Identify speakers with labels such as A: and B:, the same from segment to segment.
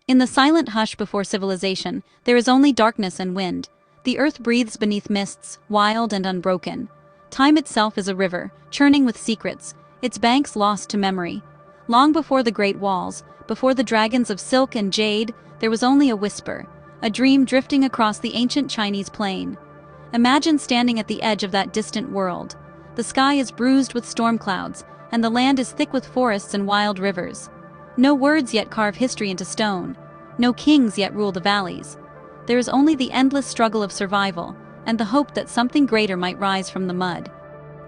A: In the silent hush before civilization, there is only darkness and wind. The earth breathes beneath mists, wild and unbroken. Time itself is a river, churning with secrets, its banks lost to memory. Long before the great walls, before the dragons of silk and jade, there was only a whisper, a dream drifting across the ancient Chinese plain. Imagine standing at the edge of that distant world. The sky is bruised with storm clouds, and the land is thick with forests and wild rivers. No words yet carve history into stone. No kings yet rule the valleys. There is only the endless struggle of survival, and the hope that something greater might rise from the mud.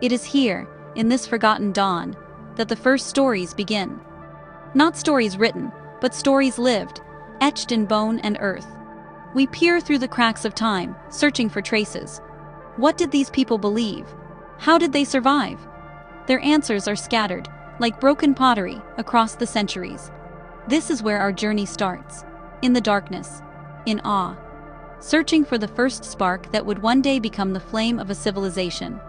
A: It is here, in this forgotten dawn, that the first stories begin. Not stories written, but stories lived, etched in bone and earth. We peer through the cracks of time, searching for traces. What did these people believe? How did they survive? Their answers are scattered, like broken pottery, across the centuries. This is where our journey starts. In the darkness. In awe. Searching for the first spark that would one day become the flame of a civilization.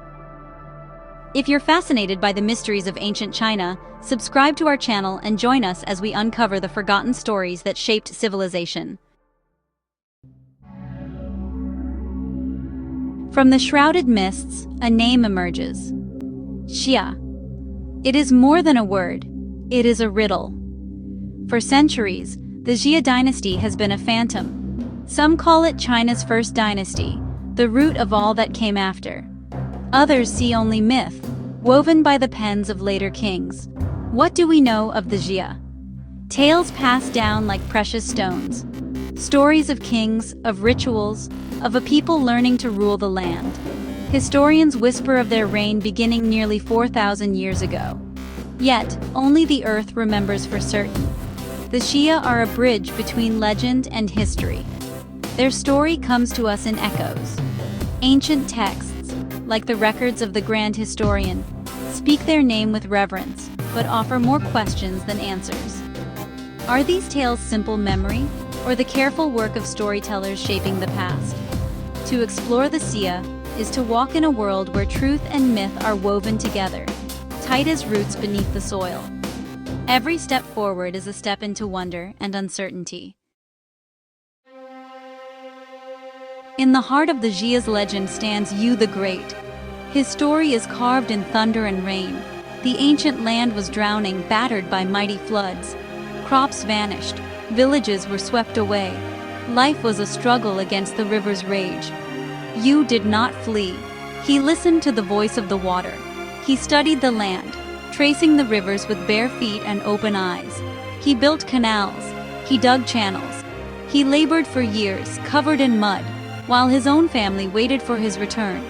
A: If you're fascinated by the mysteries of ancient China, subscribe to our channel and join us as we uncover the forgotten stories that shaped civilization. From the shrouded mists, a name emerges. Xia. It is more than a word. It is a riddle. For centuries, the Xia dynasty has been a phantom. Some call it China's first dynasty, the root of all that came after. Others see only myth, woven by the pens of later kings. What do we know of the Xia? Tales passed down like precious stones. Stories of kings, of rituals, of a people learning to rule the land. Historians whisper of their reign beginning nearly 4,000 years ago. Yet, only the earth remembers for certain. The Xia are a bridge between legend and history. Their story comes to us in echoes. Ancient texts, like the records of the grand historian, speak their name with reverence, but offer more questions than answers. Are these tales simple memory, or the careful work of storytellers shaping the past? To explore the Xia is to walk in a world where truth and myth are woven together, tight as roots beneath the soil. Every step forward is a step into wonder and uncertainty. In the heart of the Xia's legend stands Yu the Great. His story is carved in thunder and rain. The ancient land was drowning, battered by mighty floods. Crops vanished, villages were swept away. Life was a struggle against the river's rage. Yu did not flee. He listened to the voice of the water. He studied the land, tracing the rivers with bare feet and open eyes. He built canals. He dug channels. He labored for years, covered in mud, while his own family waited for his return.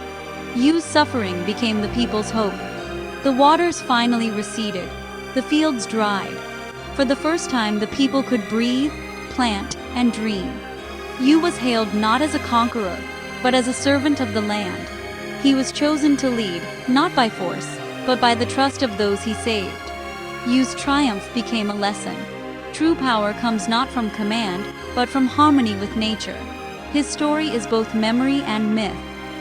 A: Yu's suffering became the people's hope. The waters finally receded. The fields dried. For the first time, the people could breathe, plant, and dream. Yu was hailed not as a conqueror, but as a servant of the land. He was chosen to lead, not by force, but by the trust of those he saved. Yu's triumph became a lesson. True power comes not from command, but from harmony with nature. His story is both memory and myth,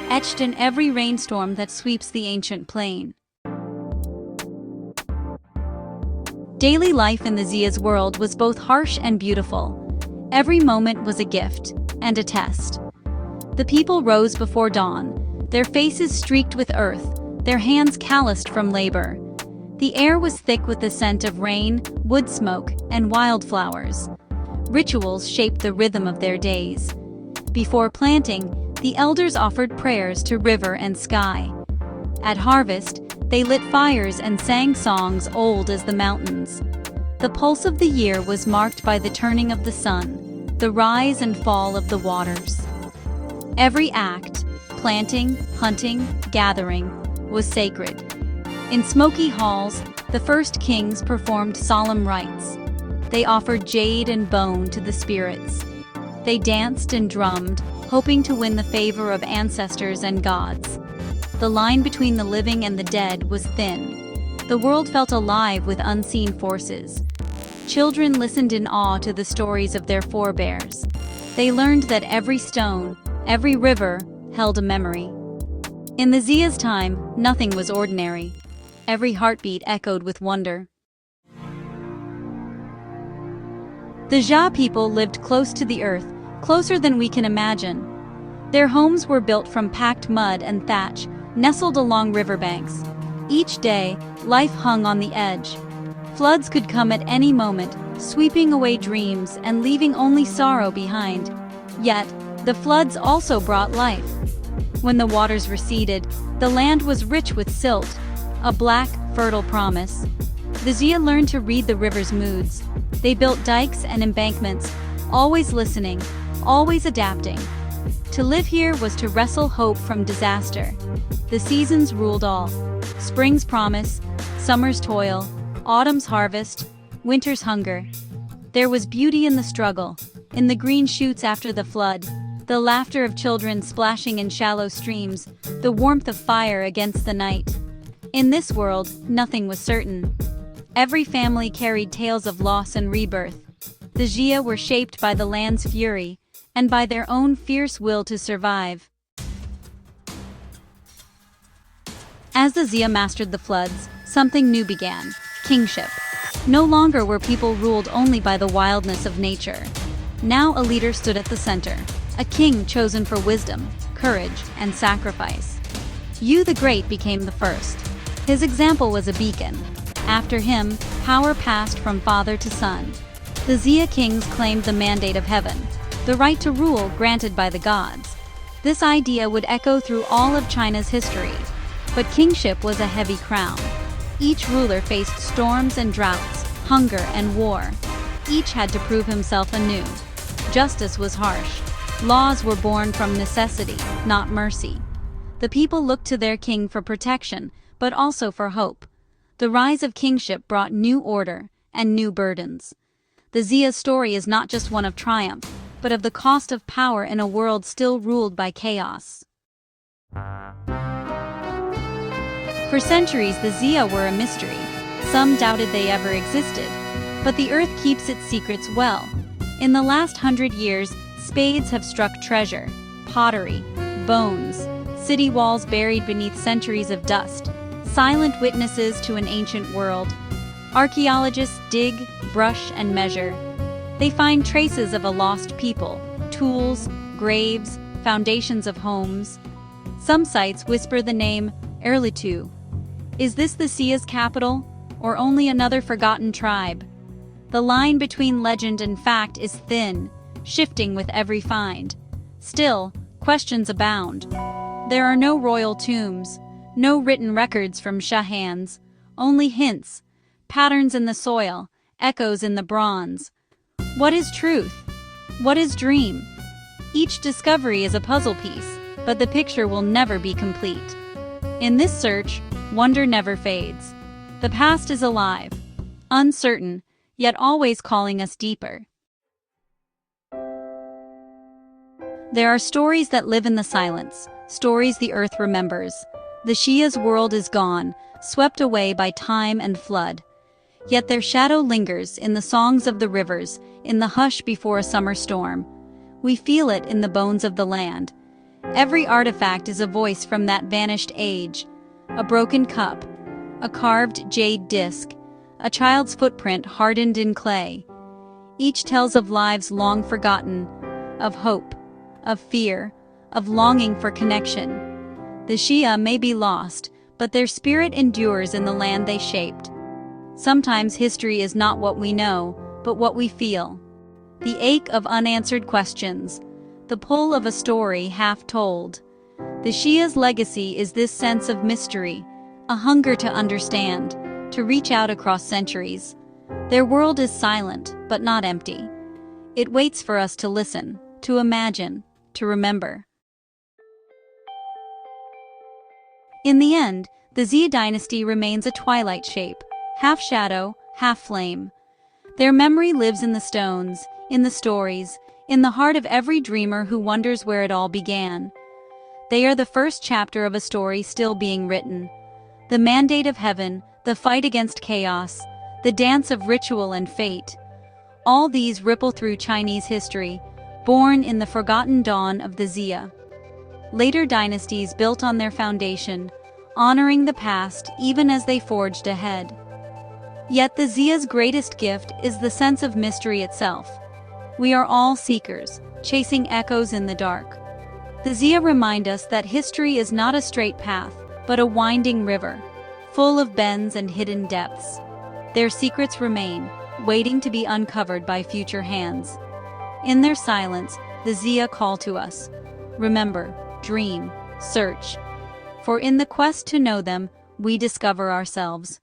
A: etched in every rainstorm that sweeps the ancient plain. Daily life in the Xia's world was both harsh and beautiful. Every moment was a gift and a test. The people rose before dawn, their faces streaked with earth, their hands calloused from labor. The air was thick with the scent of rain, wood smoke, and wildflowers. Rituals shaped the rhythm of their days. Before planting, the elders offered prayers to river and sky. At harvest, they lit fires and sang songs old as the mountains. The pulse of the year was marked by the turning of the sun, the rise and fall of the waters. Every act, planting, hunting, gathering, was sacred. In smoky halls, the first kings performed solemn rites. They offered jade and bone to the spirits. They danced and drummed, hoping to win the favor of ancestors and gods. The line between the living and the dead was thin. The world felt alive with unseen forces. Children listened in awe to the stories of their forebears. They learned that every stone, every river, held a memory. In the Xia's time, nothing was ordinary. Every heartbeat echoed with wonder. The Xia people lived close to the earth, closer than we can imagine. Their homes were built from packed mud and thatch, nestled along riverbanks. Each day, life hung on the edge. Floods could come at any moment, sweeping away dreams and leaving only sorrow behind. Yet, the floods also brought life. When the waters receded, the land was rich with silt, a black, fertile promise. The Xia learned to read the river's moods. They built dikes and embankments, always listening, always adapting. To live here was to wrestle hope from disaster. The seasons ruled all. Spring's promise, summer's toil, autumn's harvest, winter's hunger. There was beauty in the struggle, in the green shoots after the flood, the laughter of children splashing in shallow streams, the warmth of fire against the night. In this world, nothing was certain. Every family carried tales of loss and rebirth. The Xia were shaped by the land's fury, and by their own fierce will to survive. As the Xia mastered the floods, something new began: kingship. No longer were people ruled only by the wildness of nature. Now a leader stood at the center, a king chosen for wisdom, courage, and sacrifice. Yu the Great became the first. His example was a beacon. After him, power passed from father to son. The Xia kings claimed the mandate of heaven, the right to rule granted by the gods. This idea would echo through all of China's history. But kingship was a heavy crown. Each ruler faced storms and droughts, hunger and war. Each had to prove himself anew. Justice was harsh. Laws were born from necessity, not mercy. The people looked to their king for protection, but also for hope. The rise of kingship brought new order and new burdens. The Xia's story is not just one of triumph, but of the cost of power in a world still ruled by chaos. For centuries, the Xia were a mystery. Some doubted they ever existed. But the earth keeps its secrets well. In the last 100 years, spades have struck treasure, pottery, bones, city walls buried beneath centuries of dust, silent witnesses to an ancient world. Archaeologists dig, brush, and measure. They find traces of a lost people, tools, graves, foundations of homes. Some sites whisper the name Erlitu. Is this the Xia's capital, or only another forgotten tribe? The line between legend and fact is thin, shifting with every find. Still, questions abound. There are no royal tombs, no written records from Xia hands, only hints, patterns in the soil, echoes in the bronze. What is truth? What is dream? Each discovery is a puzzle piece, but the picture will never be complete. In this search, wonder never fades. The past is alive, uncertain, yet always calling us deeper. There are stories that live in the silence, stories the earth remembers. The Xia's world is gone, swept away by time and flood. Yet their shadow lingers in the songs of the rivers, in the hush before a summer storm. We feel it in the bones of the land. Every artifact is a voice from that vanished age. A broken cup, a carved jade disc, a child's footprint hardened in clay. Each tells of lives long forgotten, of hope, of fear, of longing for connection. The Xia may be lost, but their spirit endures in the land they shaped. Sometimes history is not what we know, but what we feel. The ache of unanswered questions, the pull of a story half told. The Xia's legacy is this sense of mystery, a hunger to understand, to reach out across centuries. Their world is silent, but not empty. It waits for us to listen, to imagine, to remember. In the end, the Xia dynasty remains a twilight shape, half shadow, half flame. Their memory lives in the stones, in the stories, in the heart of every dreamer who wonders where it all began. They are the first chapter of a story still being written. The mandate of heaven, the fight against chaos, the dance of ritual and fate. All these ripple through Chinese history, born in the forgotten dawn of the Xia. Later dynasties built on their foundation, honoring the past even as they forged ahead. Yet the Xia's greatest gift is the sense of mystery itself. We are all seekers, chasing echoes in the dark. The Xia remind us that history is not a straight path, but a winding river, full of bends and hidden depths. Their secrets remain, waiting to be uncovered by future hands. In their silence, the Xia call to us. Remember, dream, search. For in the quest to know them, we discover ourselves.